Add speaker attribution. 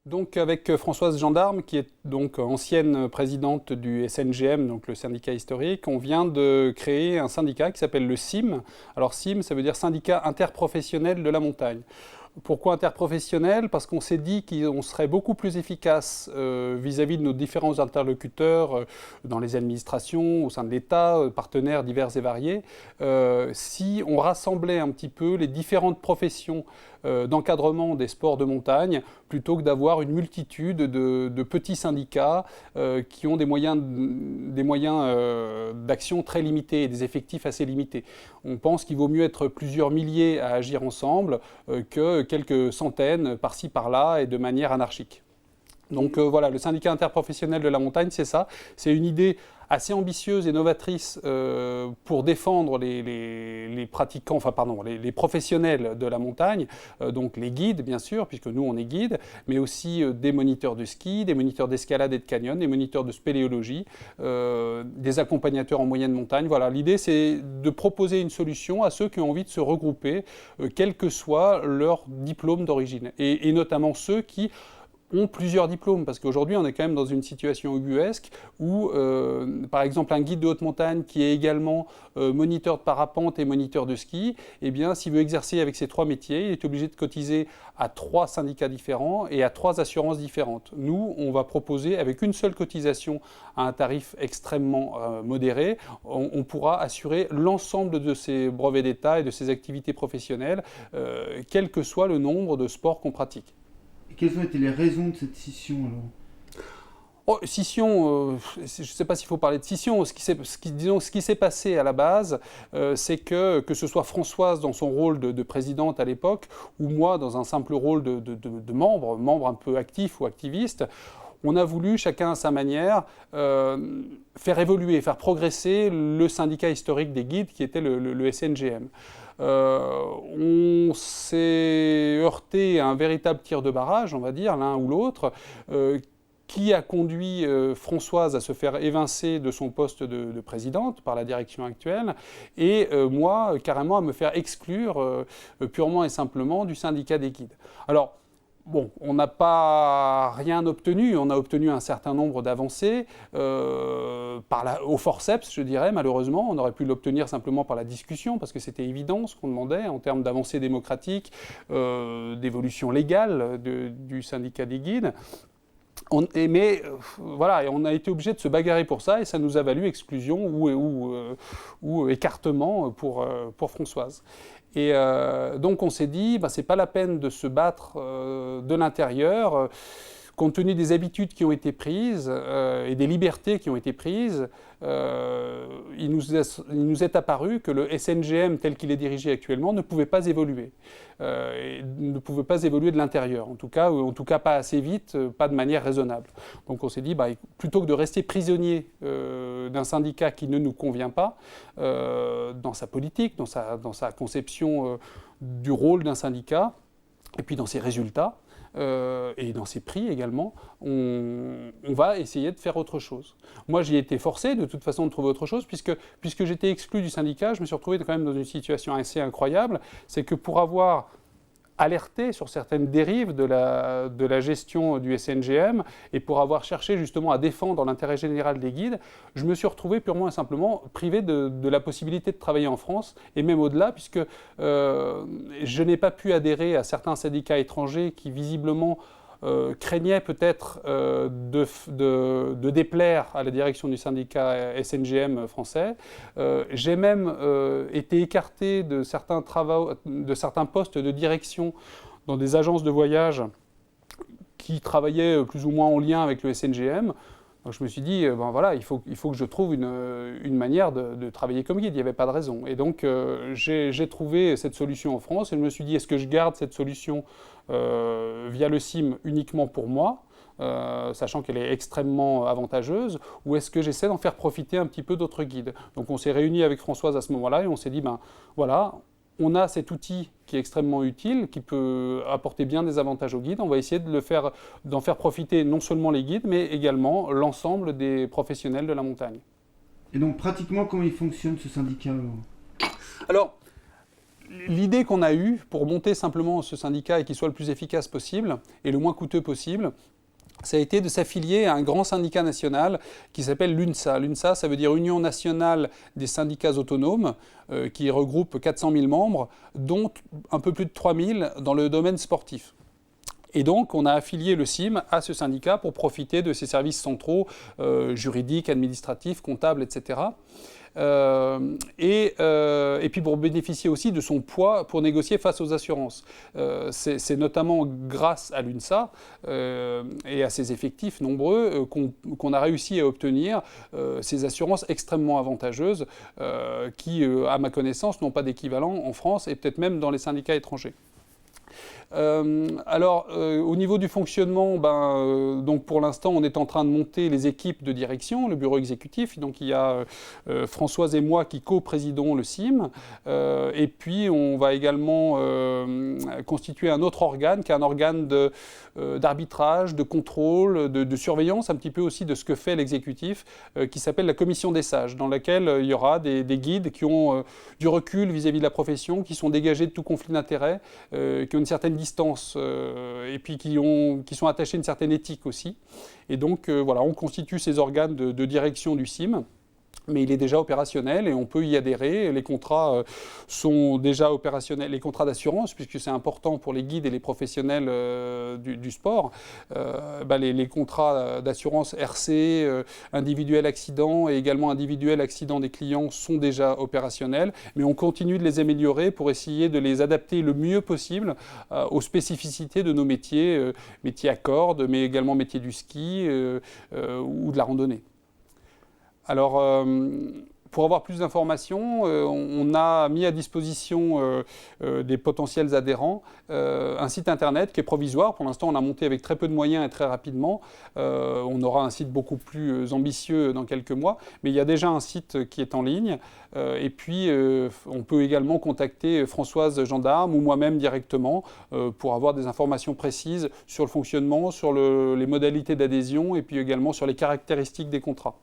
Speaker 1: Donc avec Françoise Gendarme, qui est donc ancienne présidente du SNGM, donc le syndicat historique, on vient de créer un syndicat qui s'appelle le CIM. Alors CIM, ça veut dire syndicat interprofessionnel de la montagne. Pourquoi interprofessionnel? Parce qu'on s'est dit qu'on serait beaucoup plus efficace vis-à-vis de nos différents interlocuteurs dans les administrations, au sein de l'État, partenaires divers et variés, si on rassemblait un petit peu les différentes professions d'encadrement des sports de montagne, plutôt que d'avoir une multitude de petits syndicats qui ont des moyens d'action très limités et des effectifs assez limités. On pense qu'il vaut mieux être plusieurs milliers à agir ensemble que quelques centaines par-ci par-là et de manière anarchique. Donc voilà, le syndicat interprofessionnel de la montagne, c'est ça. C'est une idée assez ambitieuse et novatrice pour défendre les pratiquants, enfin pardon, les professionnels de la montagne, donc les guides bien sûr, puisque nous on est guides, mais aussi des moniteurs de ski, des moniteurs d'escalade et de canyon, des moniteurs de spéléologie, des accompagnateurs en moyenne montagne. Voilà, l'idée c'est de proposer une solution à ceux qui ont envie de se regrouper, quel que soit leur diplôme d'origine, et notamment ceux qui ont plusieurs diplômes, parce qu'aujourd'hui on est quand même dans une situation ubuesque où par exemple un guide de haute montagne qui est également moniteur de parapente et moniteur de ski, eh bien s'il veut exercer avec ces trois métiers, il est obligé de cotiser à 3 syndicats différents et à 3 assurances différentes. Nous, on va proposer avec une seule cotisation à un tarif extrêmement modéré, on pourra assurer l'ensemble de ces brevets d'État et de ces activités professionnelles, quel que soit le nombre de sports qu'on pratique.
Speaker 2: Quelles ont été les raisons de cette scission alors?
Speaker 1: Oh, scission, je ne sais pas s'il faut parler de scission. Ce qui s'est passé à la base, c'est que ce soit Françoise dans son rôle de présidente à l'époque, ou moi dans un simple rôle de membre un peu actif ou activiste, on a voulu, chacun à sa manière, faire évoluer, faire progresser le syndicat historique des guides qui était le SNGM. On s'est heurté à un véritable tir de barrage, on va dire, l'un ou l'autre, qui a conduit Françoise à se faire évincer de son poste de présidente par la direction actuelle, et moi, carrément, à me faire exclure purement et simplement du syndicat des guides. Alors, bon, on n'a pas rien obtenu, on a obtenu un certain nombre d'avancées au forceps, je dirais, malheureusement. On aurait pu l'obtenir simplement par la discussion, parce que c'était évident ce qu'on demandait en termes d'avancées démocratiques, d'évolution légale du syndicat des guides. Voilà, et on a été obligé de se bagarrer pour ça, et ça nous a valu exclusion ou écartement pour Françoise. Et donc on s'est dit, c'est pas la peine de se battre de l'intérieur, compte tenu des habitudes qui ont été prises et des libertés qui ont été prises. Il nous est apparu que le SNGM tel qu'il est dirigé actuellement ne pouvait pas évoluer. Ne pouvait pas évoluer de l'intérieur, en tout cas pas assez vite, pas de manière raisonnable. Donc on s'est dit, plutôt que de rester prisonnier d'un syndicat qui ne nous convient pas, dans sa politique, dans sa conception du rôle d'un syndicat, et puis dans ses résultats, et dans ses prix également, on va essayer de faire autre chose. Moi, j'y ai été forcé de toute façon de trouver autre chose, puisque j'étais exclu du syndicat, je me suis retrouvé quand même dans une situation assez incroyable, c'est que pour avoir alerté sur certaines dérives de la gestion du SNGM et pour avoir cherché justement à défendre l'intérêt général des guides, je me suis retrouvé purement et simplement privé de la possibilité de travailler en France et même au-delà, puisque je n'ai pas pu adhérer à certains syndicats étrangers qui visiblement craignaient peut-être de déplaire à la direction du syndicat SNGM français. J'ai même été écarté de certains postes de direction dans des agences de voyage qui travaillaient plus ou moins en lien avec le SNGM. Donc je me suis dit, voilà, il faut que je trouve une manière de travailler comme guide, il n'y avait pas de raison. Et donc j'ai trouvé cette solution en France et je me suis dit, est-ce que je garde cette solution via le CIM uniquement pour moi, sachant qu'elle est extrêmement avantageuse, ou est-ce que j'essaie d'en faire profiter un petit peu d'autres guides? Donc on s'est réunis avec Françoise à ce moment-là et on s'est dit, voilà, on a cet outil qui est extrêmement utile, qui peut apporter bien des avantages aux guides. On va essayer d'en faire profiter non seulement les guides, mais également l'ensemble des professionnels de la montagne.
Speaker 2: Et donc pratiquement comment il fonctionne ce syndicat?
Speaker 1: Alors, l'idée qu'on a eue pour monter simplement ce syndicat et qu'il soit le plus efficace possible et le moins coûteux possible, ça a été de s'affilier à un grand syndicat national qui s'appelle l'UNSA. L'UNSA, ça veut dire Union nationale des syndicats autonomes, qui regroupe 400 000 membres, dont un peu plus de 3 000 dans le domaine sportif. Et donc, on a affilié le CIM à ce syndicat pour profiter de ses services centraux, juridiques, administratifs, comptables, etc. Et puis pour bénéficier aussi de son poids pour négocier face aux assurances. C'est notamment grâce à l'UNSA et à ses effectifs nombreux qu'on a réussi à obtenir ces assurances extrêmement avantageuses qui, à ma connaissance, n'ont pas d'équivalent en France et peut-être même dans les syndicats étrangers. Au niveau du fonctionnement, donc pour l'instant, on est en train de monter les équipes de direction, le bureau exécutif. Donc il y a Françoise et moi qui co-présidons le CIM. Et puis on va également constituer un autre organe, qui est un organe d'arbitrage, de contrôle, de surveillance, un petit peu aussi de ce que fait l'exécutif, qui s'appelle la commission des sages, dans laquelle il y aura des guides qui ont du recul vis-à-vis de la profession, qui sont dégagés de tout conflit d'intérêts, qui ont une certaine distance et puis qui sont attachés à une certaine éthique aussi. Et donc voilà, on constitue ces organes de direction du CIM. Mais il est déjà opérationnel et on peut y adhérer. Les contrats sont déjà opérationnels, les contrats d'assurance, puisque c'est important pour les guides et les professionnels du sport. Les contrats d'assurance RC, individuel accident et également individuel accident des clients sont déjà opérationnels, mais on continue de les améliorer pour essayer de les adapter le mieux possible aux spécificités de nos métiers, métiers à cordes, mais également métiers du ski ou de la randonnée. Alors, pour avoir plus d'informations, on a mis à disposition des potentiels adhérents un site internet qui est provisoire. Pour l'instant, on a monté avec très peu de moyens et très rapidement. On aura un site beaucoup plus ambitieux dans quelques mois, mais il y a déjà un site qui est en ligne. Et puis, on peut également contacter Françoise Gendarme ou moi-même directement pour avoir des informations précises sur le fonctionnement, sur les modalités d'adhésion et puis également sur les caractéristiques des contrats.